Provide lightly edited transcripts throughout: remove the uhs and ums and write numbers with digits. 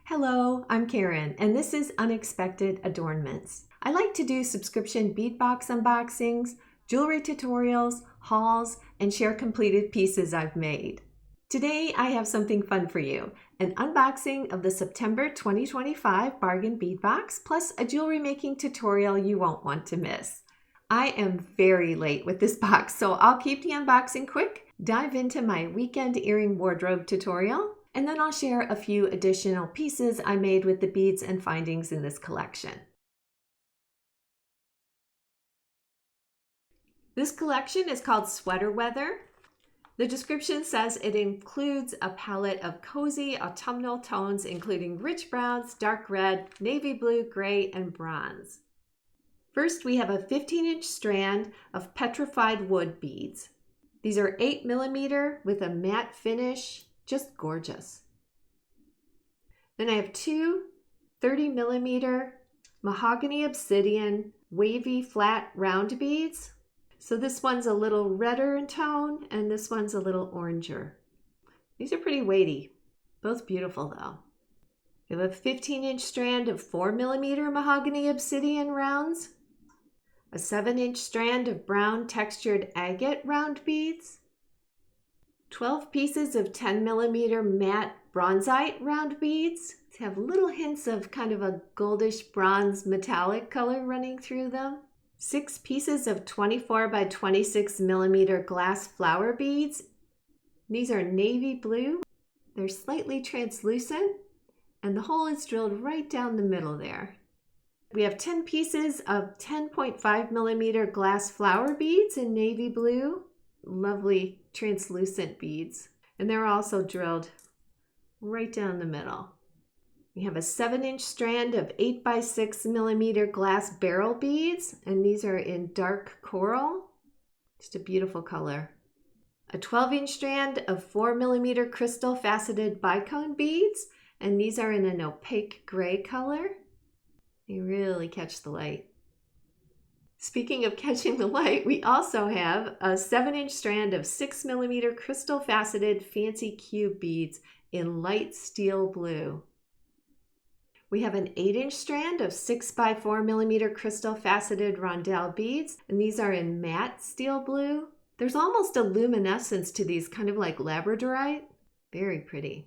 Hello, I'm Karen, and this is Unexpected Adornments. I like to do subscription bead box unboxings, jewelry tutorials, hauls, and share completed pieces I've made. Today, I have something fun for you, an unboxing of the September 2025 Bargain Bead Box, plus a jewelry making tutorial you won't want to miss. I am very late with this box, so I'll keep the unboxing quick, dive into my weekend earring wardrobe tutorial, and then I'll share a few additional pieces I made with the beads and findings in this collection. This collection is called Sweater Weather. The description says it includes a palette of cozy autumnal tones, including rich browns, dark red, navy blue, gray, and bronze. First, we have a 15-inch strand of petrified wood beads. These are 8mm with a matte finish. Just gorgeous. Then I have two 30mm mahogany obsidian wavy flat round beads. So this one's a little redder in tone and this one's a little oranger. These are pretty weighty, both beautiful though. We have a 15-inch strand of 4mm mahogany obsidian rounds, a 7-inch strand of brown textured agate round beads, 12 pieces of 10mm matte bronzite round beads. They have little hints of kind of a goldish bronze metallic color running through them. 6 pieces of 24 by 26mm glass flower beads. These are navy blue. They're slightly translucent, and the hole is drilled right down the middle there. We have 10 pieces of 10.5mm glass flower beads in navy blue. Lovely translucent beads, and they're also drilled right down the middle. We have a 7-inch strand of 8 by 6mm glass barrel beads, and these are in dark coral. Just a beautiful color. A 12-inch strand of 4mm crystal faceted bicone beads, and these are in an opaque gray color. They really catch the light. Speaking of catching the light, we also have a 7-inch strand of 6mm crystal faceted fancy cube beads in light steel blue. We have an 8-inch strand of 6 by 4mm crystal faceted rondelle beads, and these are in matte steel blue. There's almost a luminescence to these, kind of like labradorite. Very pretty.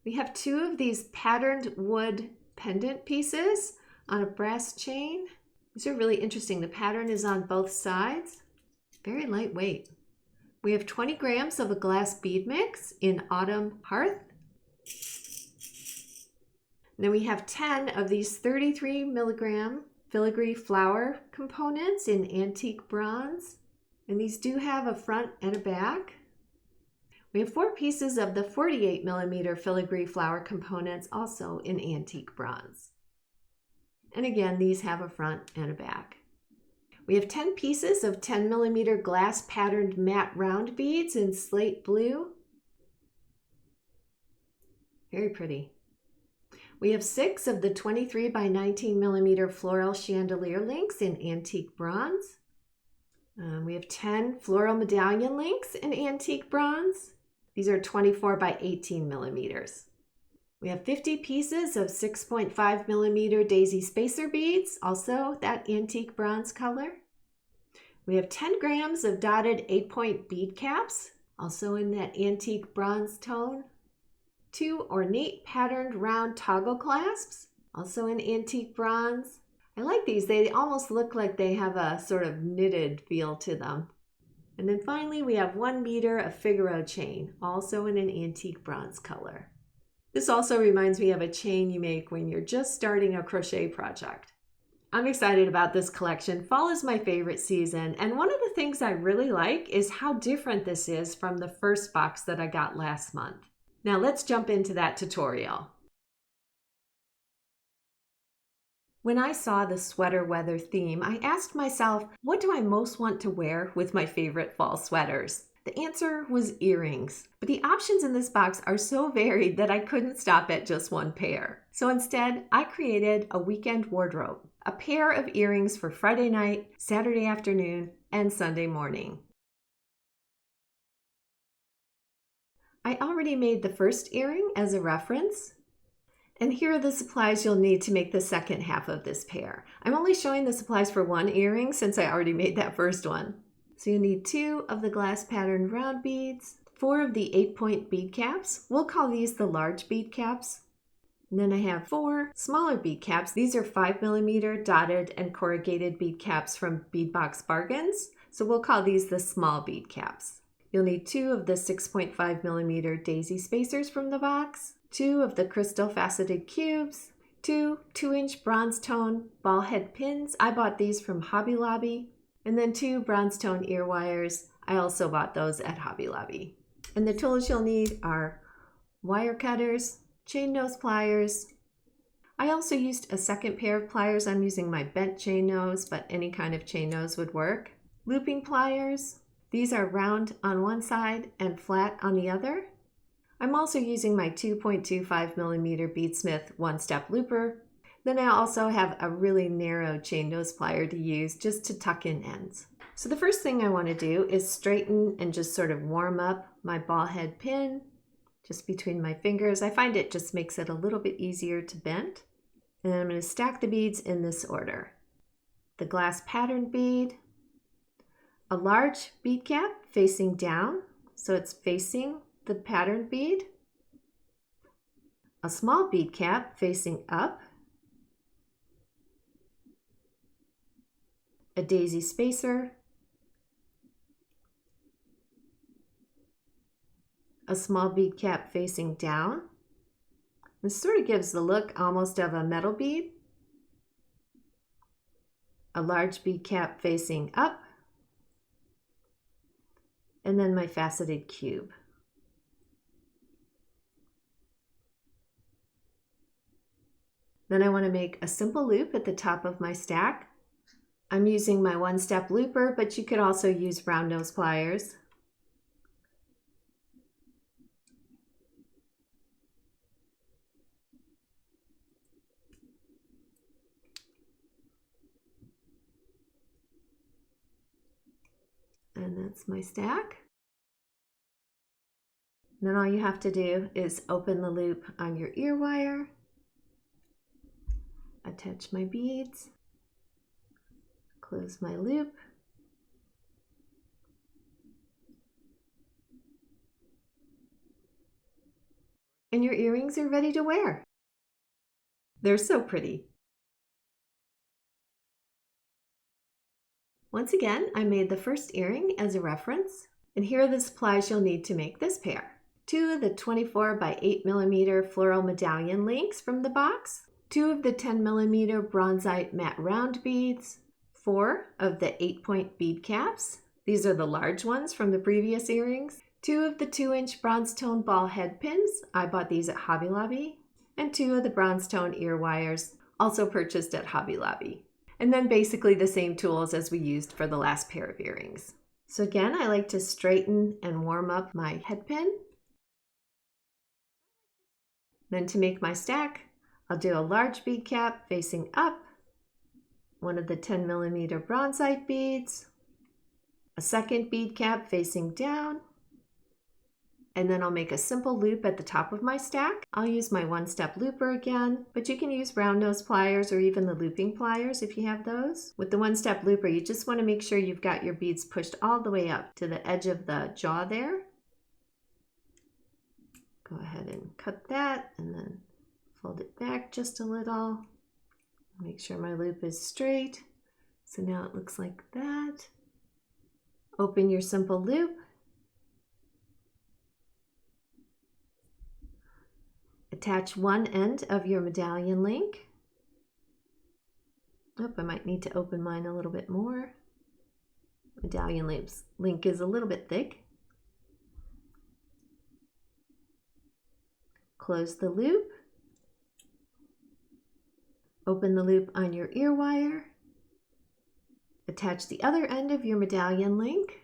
We have 2 of these patterned wood pendant pieces on a brass chain. These are really interesting. The pattern is on both sides. Very lightweight. We have 20 grams of a glass bead mix in autumn hearth. And then we have 10 of these 33mm filigree flower components in antique bronze. And these do have a front and a back. We have 4 pieces of the 48mm filigree flower components, also in antique bronze. And again, these have a front and a back. We have 10 pieces of 10mm glass patterned matte round beads in slate blue. Very pretty. We have 6 of the 23 by 19mm floral chandelier links in antique bronze. We have 10 floral medallion links in antique bronze. These are 24 by 18mm. We have 50 pieces of 6.5mm daisy spacer beads, also that antique bronze color. We have 10 grams of dotted 8-point bead caps, also in that antique bronze tone. 2 ornate patterned round toggle clasps, also in antique bronze. I like these. They almost look like they have a sort of knitted feel to them. And then finally, we have 1 meter of Figaro chain, also in an antique bronze color. This also reminds me of a chain you make when you're just starting a crochet project. I'm excited about this collection. Fall is my favorite season, and one of the things I really like is how different this is from the first box that I got last month. Now let's jump into that tutorial. When I saw the sweater weather theme, I asked myself, what do I most want to wear with my favorite fall sweaters? The answer was earrings, but the options in this box are so varied that I couldn't stop at just one pair. So instead, I created a weekend wardrobe, a pair of earrings for Friday night, Saturday afternoon, and Sunday morning. I already made the first earring as a reference, And here are the supplies you'll need to make the second half of this pair. I'm only showing the supplies for one earring since I already made that first one. So you'll need 2 of the glass patterned round beads, 4 of the 8-point bead caps. We'll call these the large bead caps. And then I have 4 smaller bead caps. These are 5mm dotted and corrugated bead caps from Bead Box Bargains. So we'll call these the small bead caps. You'll need 2 of the 6.5mm daisy spacers from the box, 2 of the crystal faceted cubes, 2 2-inch bronze tone ball head pins. I bought these from Hobby Lobby. And then 2 bronze tone ear wires. I also bought those at Hobby Lobby. And the tools you'll need are wire cutters, chain nose pliers. I also used a second pair of pliers. I'm using my bent chain nose, but any kind of chain nose would work. Looping pliers. These are round on one side and flat on the other. I'm also using my 2.25mm Beadsmith one-step looper. Then I also have a really narrow chain nose plier to use just to tuck in ends. So the first thing I want to do is straighten and just sort of warm up my ball head pin just between my fingers. I find it just makes it a little bit easier to bend. And then I'm going to stack the beads in this order. The glass patterned bead, a large bead cap facing down, so it's facing the patterned bead, a small bead cap facing up, a daisy spacer, a small bead cap facing down. This sort of gives the look almost of a metal bead. A large bead cap facing up, and then my faceted cube. Then I want to make a simple loop at the top of my stack. I'm using my one-step looper, but you could also use round nose pliers. And that's my stack. Then all you have to do is open the loop on your ear wire, attach my beads, close my loop, and your earrings are ready to wear. They're so pretty. Once again, I made the first earring as a reference, and here are the supplies you'll need to make this pair. 2 of the 24 by 8mm floral medallion links from the box, 2 of the 10mm bronzite matte round beads, 4 of the 8-point bead caps. These are the large ones from the previous earrings. 2 of the 2-inch bronze tone ball head pins. I bought these at Hobby Lobby. And 2 of the bronze tone ear wires, also purchased at Hobby Lobby. And then basically the same tools as we used for the last pair of earrings. So again, I like to straighten and warm up my head pin. Then to make my stack, I'll do a large bead cap facing up, one of the 10mm bronzite beads, a second bead cap facing down, and then I'll make a simple loop at the top of my stack. I'll use my one-step looper again, but you can use round nose pliers or even the looping pliers if you have those. With the one-step looper, you just want to make sure you've got your beads pushed all the way up to the edge of the jaw there. Go ahead and cut that and then fold it back just a little. Make sure my loop is straight. So now it looks like that. Open your simple loop. Attach one end of your medallion link. Oh, I might need to open mine a little bit more. Medallion link is a little bit thick. Close the loop. Open the loop on your ear wire. Attach the other end of your medallion link.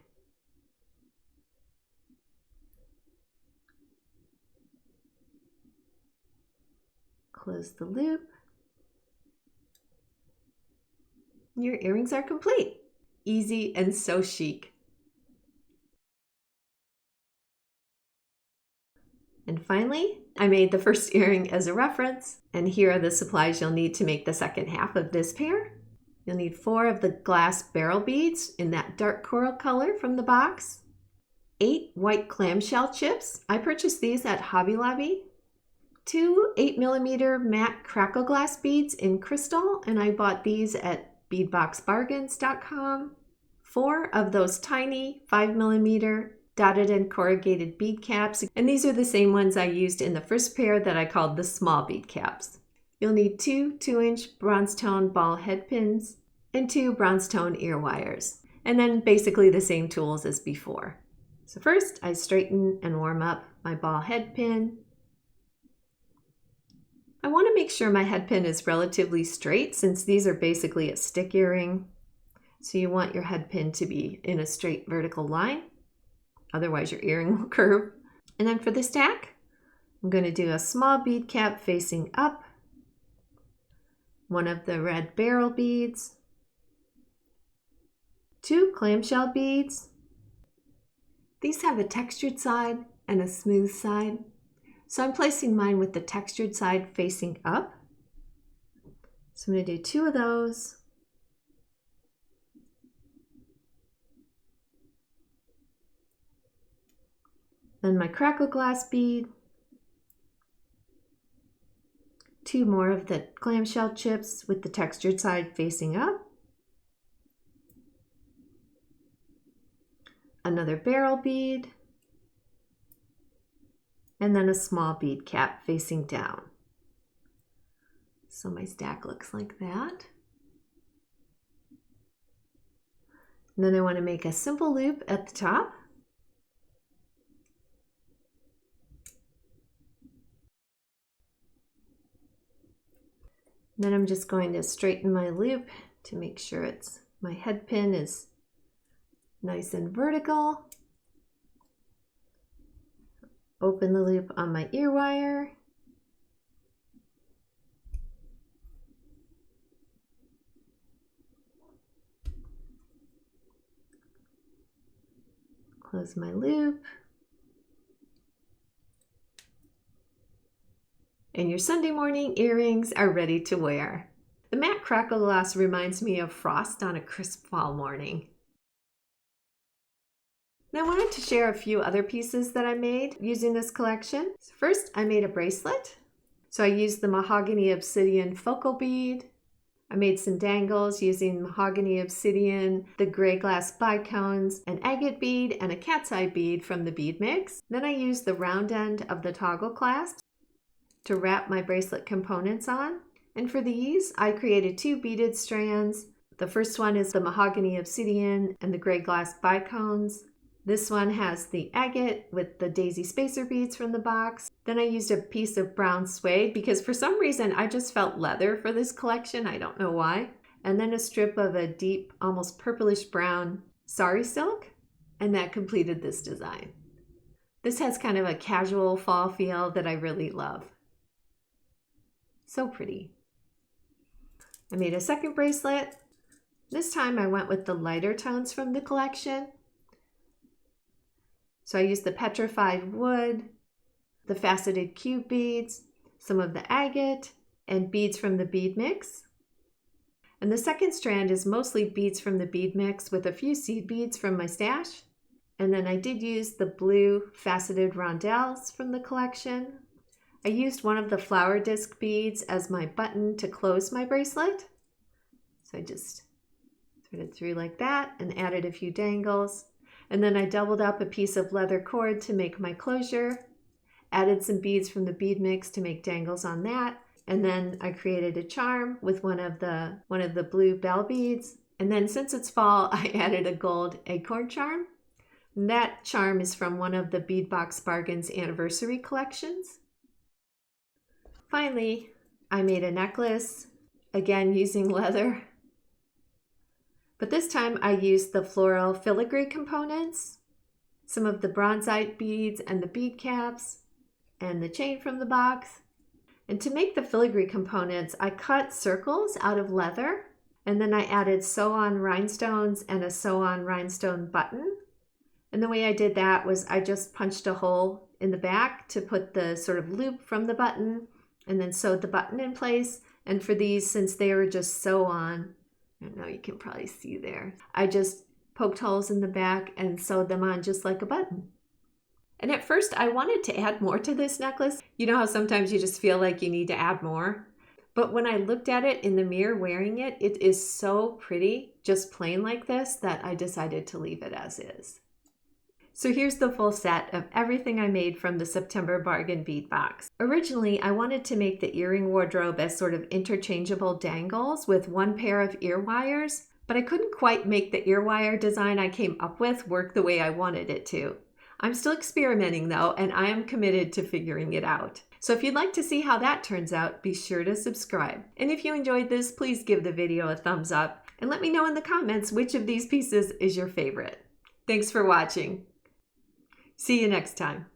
Close the loop. Your earrings are complete. Easy and so chic. And finally, I made the first earring as a reference, and here are the supplies you'll need to make the second half of this pair. You'll need 4 of the glass barrel beads in that dark coral color from the box, 8 white clamshell chips. I purchased these at Hobby Lobby. 2 8mm matte crackle glass beads in crystal, and I bought these at beadboxbargains.com. 4 of those tiny 5mm dotted and corrugated bead caps, and these are the same ones I used in the first pair that I called the small bead caps. You'll need 2 2-inch bronze tone ball head pins and 2 bronze tone ear wires, and then basically the same tools as before. So first I straighten and warm up my ball head pin. I want to make sure my head pin is relatively straight since these are basically a stick earring. So you want your head pin to be in a straight vertical line, otherwise your earring will curve. And then for the stack, I'm going to do a small bead cap facing up, one of the red barrel beads, 2 clamshell beads. These have a textured side and a smooth side, so I'm placing mine with the textured side facing up. So I'm going to do 2 of those. Then my crackle glass bead, 2 more of the clamshell chips with the textured side facing up, another barrel bead, and then a small bead cap facing down. So my stack looks like that. And then I want to make a simple loop at the top. Then I'm just going to straighten my loop to make sure my head pin is nice and vertical. Open the loop on my ear wire. Close my loop. And your Sunday morning earrings are ready to wear. The matte crackle glass reminds me of frost on a crisp fall morning. Now I wanted to share a few other pieces that I made using this collection. First, I made a bracelet. So I used the mahogany obsidian focal bead. I made some dangles using mahogany obsidian, the gray glass bicones, an agate bead, and a cat's eye bead from the bead mix. Then I used the round end of the toggle clasp to wrap my bracelet components on. And for these, I created 2 beaded strands. The first one is the mahogany obsidian and the gray glass bicones. This one has the agate with the daisy spacer beads from the box. Then I used a piece of brown suede because for some reason I just felt leather for this collection. I don't know why. And then a strip of a deep, almost purplish brown sari silk. And that completed this design. This has kind of a casual fall feel that I really love. So pretty. I made a second bracelet. This time I went with the lighter tones from the collection. So I used the petrified wood, the faceted cube beads, some of the agate, and beads from the bead mix. And the second strand is mostly beads from the bead mix with a few seed beads from my stash. And then I did use the blue faceted rondelles from the collection. I used one of the flower disc beads as my button to close my bracelet. So I just threaded through like that and added a few dangles. And then I doubled up a piece of leather cord to make my closure, added some beads from the bead mix to make dangles on that, and then I created a charm with one of the blue bell beads. And then since it's fall, I added a gold acorn charm. And that charm is from one of the Bead Box Bargains anniversary collections. Finally, I made a necklace, again using leather. But this time I used the floral filigree components, some of the bronzite beads and the bead caps, and the chain from the box. And to make the filigree components, I cut circles out of leather, and then I added sew-on rhinestones and a sew-on rhinestone button. And the way I did that was I just punched a hole in the back to put the sort of loop from the button and then sewed the button in place. And for these, since they were just sew on, I don't know, you can probably see there, I just poked holes in the back and sewed them on just like a button. And at first I wanted to add more to this necklace. You know how sometimes you just feel like you need to add more? But when I looked at it in the mirror wearing it, it is so pretty, just plain like this, that I decided to leave it as is. So here's the full set of everything I made from the September Bargain Bead Box. Originally, I wanted to make the earring wardrobe as sort of interchangeable dangles with one pair of ear wires, but I couldn't quite make the ear wire design I came up with work the way I wanted it to. I'm still experimenting though, and I am committed to figuring it out. So if you'd like to see how that turns out, be sure to subscribe. And if you enjoyed this, please give the video a thumbs up and let me know in the comments which of these pieces is your favorite. Thanks for watching. See you next time.